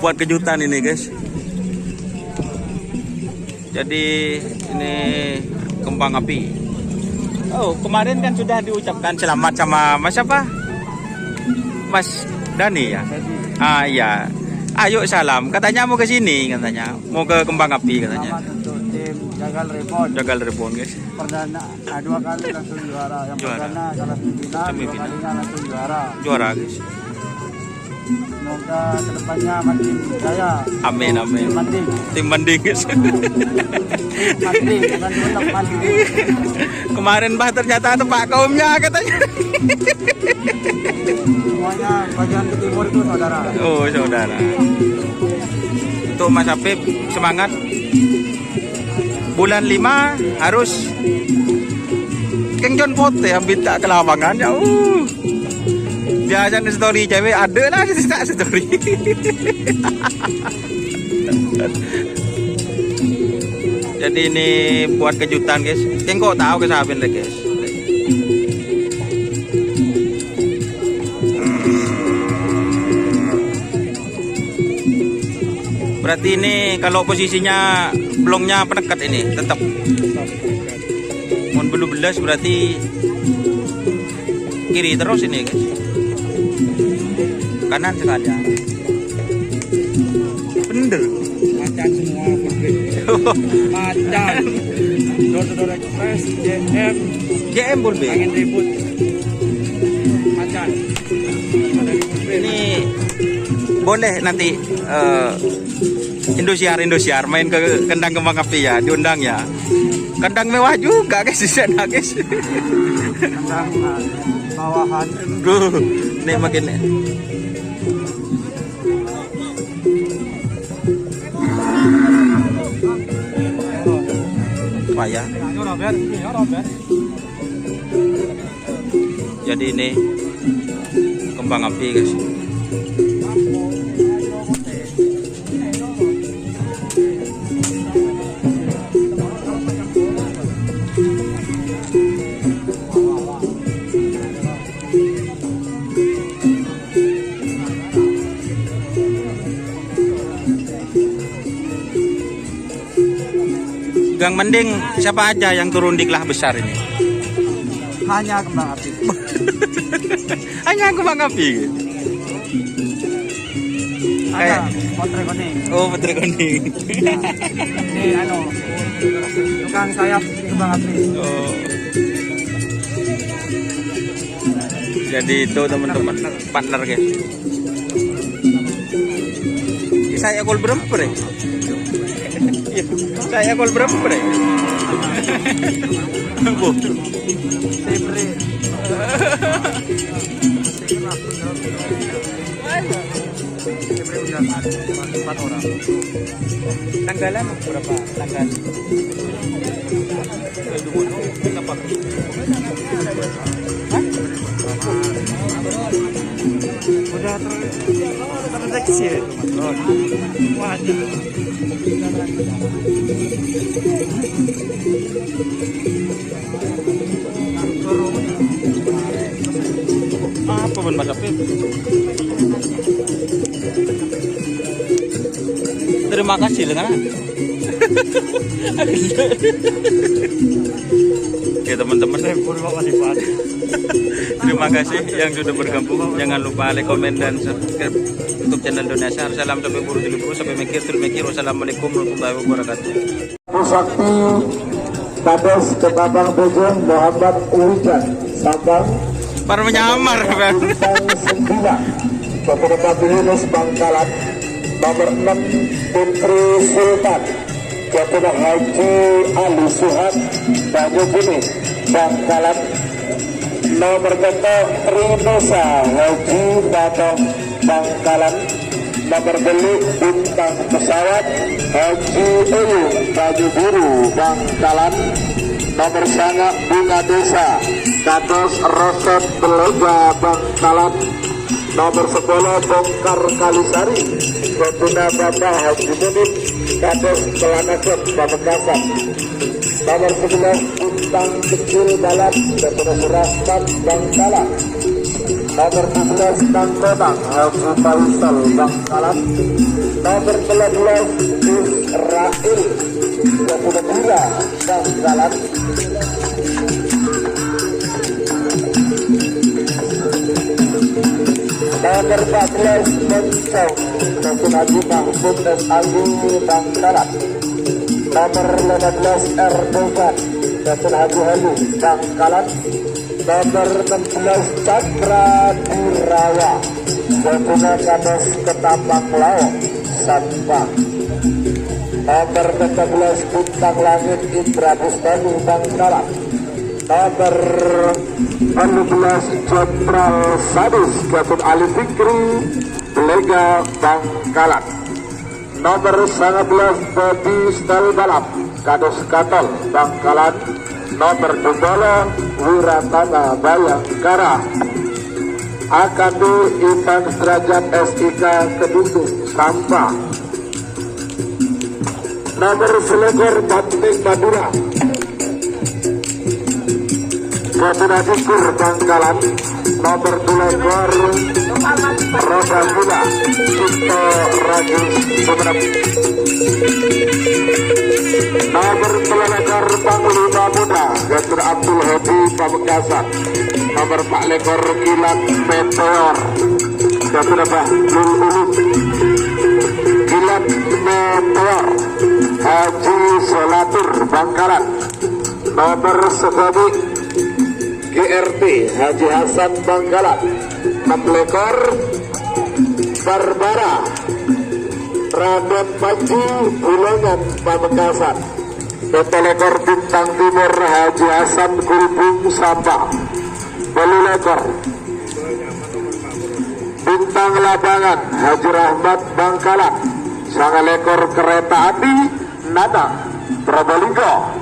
Buat kejutan ini guys. Jadi ini kembang api. Oh, kemarin kan sudah diucapkan selamat sama Mas apa? Mas Dani ya? Iya. Ayo salam. Katanya mau ke sini katanya. Mau ke kembang api katanya. Selamat untuk tim Jagal Rebon. Guys. Perdana 2 kali langsung juara. Yang perdana kalah semifinal, 2 kalinya langsung juara. Juara guys. Semoga kedepannya makin jaya. Amin. Tim banding guys. Mandi, bukan tetap mandi. Kemarin bah ternyata tempat kaumnya katanya. Semuanya bagian ke timur itu saudara. Oh saudara. Untuk Mas Apip semangat. Bulan 5 harus Keng John Pote ambil tak ke lapangan ya. Biasanya story cewek ada lah tak story. Jadi ini buat kejutan guys. Keng kok tahu ke sahabat guys. Berarti ini kalau posisinya blongnya penekat ini tetap. Mohon belum belas berarti kiri terus ini guys. Kanan sekalian. Bener. Macan semua macan. Door Express, JM full bed. angin ribut. Macan. Ini boleh nanti Indosiar main ke kandang kembang api ya, diundang ya. Kandang mewah juga guys di sana guys. Kandang bawahan. Nih makin ya. Jadi ini kembang api guys. Gang Mending siapa aja yang turun di kelas besar ini? Hanya kembang api. Hanya kembang api. Ada Putri Kuning. Oh, Putri Kuning. Ini tukang sayap kembang api. Oh. Jadi itu teman-teman partner guys. Saya gol berapa ya? Saya gol berapa ya? Bu. Tanggalan berapa? Tanggal. Udah terdeteksi ya? Waduh. Apa pun Mas Apip? Terima kasih dengan. Oke teman-teman. Terima kasih yang sudah bergabung. Jangan lupa like, komen, dan subscribe YouTube channel Indonesia. Salam sampai buru dulu sampai mikir. Wassalamualaikum warahmatullahi wabarakatuh. Sakti Kades ke Babang Bojong Muhammad Uwijan Sabang Baru menyamar kan. bintang 9 beberapa Yunus Bangkalan nomor 6 Putri Sultan Ketua Haji Ali Suhad Banyu Bumi Bangkalan nomor 2 Rinosa Haji Batong Bangkalan nomor beli bintang pesawat Haji Uyu Baju Biru Bangkalan nomor sanga Bunga Desa kados Rosot Belega Bangkalan, nomor 10 Bongkar Kalisari Kotuna Bapak Haji Munib kados Pelanasep Pamekasan, nomor 11 Bintang Kecil Balap Kotuna Surahman Bangkalan, nomor 17 Tangkodang Haji Faisal Bangkalan, nomor 13 Israel Kotuna Pura Bangkalan, nomor 14 Mencong Kotuna Jumang Bundes Agung Bangkalan, nomor 15 Erdogan Kotuna Haji Halu Bangkalan, nomor 16 Cakra Dirawa Kotuna Kados Ketapang Lao Sampang, nomor 13 Bintang Langit Indra Bustani Bangkalan, nomor 16 Jenderal Sadis Gatun Ali Fikri Belega Bangkalan, nomor 19 Bodi Stel Balap Kados Katol Bangkalan, nomor 20 Wiratana Bayangkara, AKB Intan Derajat SIK Kedundung Sampah, nomor selekor Banting Madura Kotuna Syukur Bangkalan, nomor selekor Roda Gula Cipto Ragis Sumenep, nomor selekor Panglima Muda Gatur Abdul Hadi Pamekasan, nomor Pak Lekor Kilat Meteor Gatur Bahlul Ulum, Kilat Meteor Haji Solatur Bangkalan, nomor Sekobi GRT Haji Hasan Bangkalan, 6 lekor Barbara Raden Panji Bulungan Pamekasan, 1 lekor Bintang Timur Haji Hasan Kulbung Sampah, 2 lekor Bintang Labangan Haji Rahmat Bangkalan, 1 lekor Kereta Api Nada Probolinggo,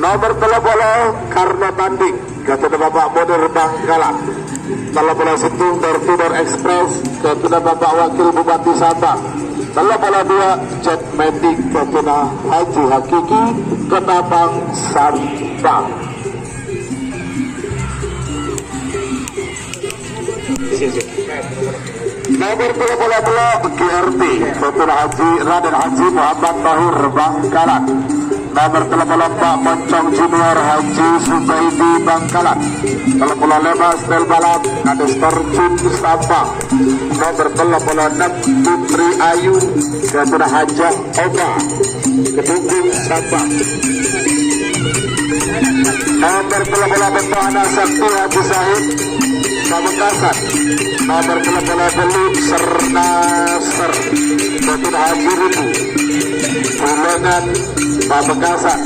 nomor 30 Karno Tanding Kotuna Bapak Moder Bangkalan, 30 Setung Door Express Kotuna Bapak Wakil Bupati Sabang, 32 Jet Matic Kotuna Haji Hakiki Ketapang Sabang. Nomor 30 GRT Kotuna Haji Raden Haji Muhammad Tahir Bangkalan, nomor 34 Moncong Junior Haji Subaidi Bangkalan, 35 Stel Balap Kades Terjun Sampang, nomor 36 Putri Ayu Kotuna Hajah Oka Kedunggung Sampang, nomor 38 Beto Anak Sakti Haji Sahid Pamekasan, nomor 38 Belut Serna Ser Kotuna Haji Ribu Bulungan Pamekasan,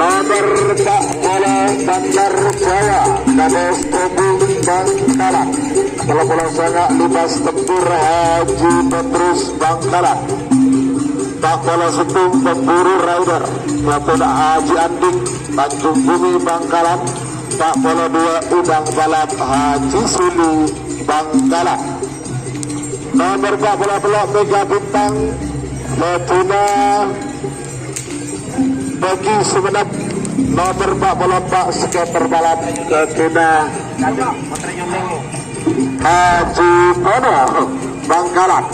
nomor 4 bola Bandar Jaya Kades Tobing Bangkalan, 30 Sanga Libas Tempur Haji Petrus Bangkalan, 40 Setung Pemburu Rider Kotuna Haji Andik Tanjung Bumi Bangkalan, 42 Udang Balap Haji Sulu Bangkalan, nomor 40 Mega Bintang Kotuna Bagi Sumenep, nomor 44 Skater Balap Kotuna Haji Bono Bangkalan,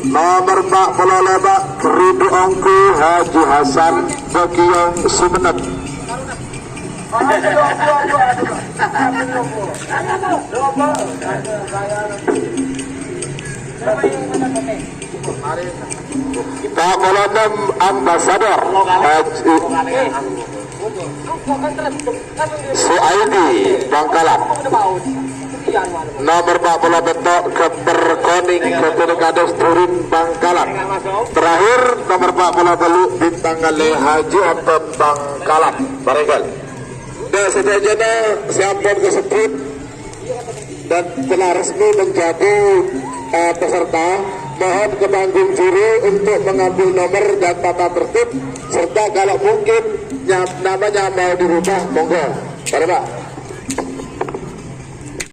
nomor 45 Ridu Ongku Haji Hasan Bagian Sumenep, Pak Kolonel Ambasador Haji Suaidi Bangkalan, nomor 40 bentok Keper Koning Kotuna Kades Turin Bangkalan, terakhir nomor 40 Belu Bintang Gale Haji Otot Bangkalan. Barangkali dan seterusnya siapkan kesebut dan telah resmi menjadi peserta mohon ke panggung juri untuk mengambil nomor dan tata tertib, serta kalau mungkin namanya mau dirubah, monggo. Mari Pak.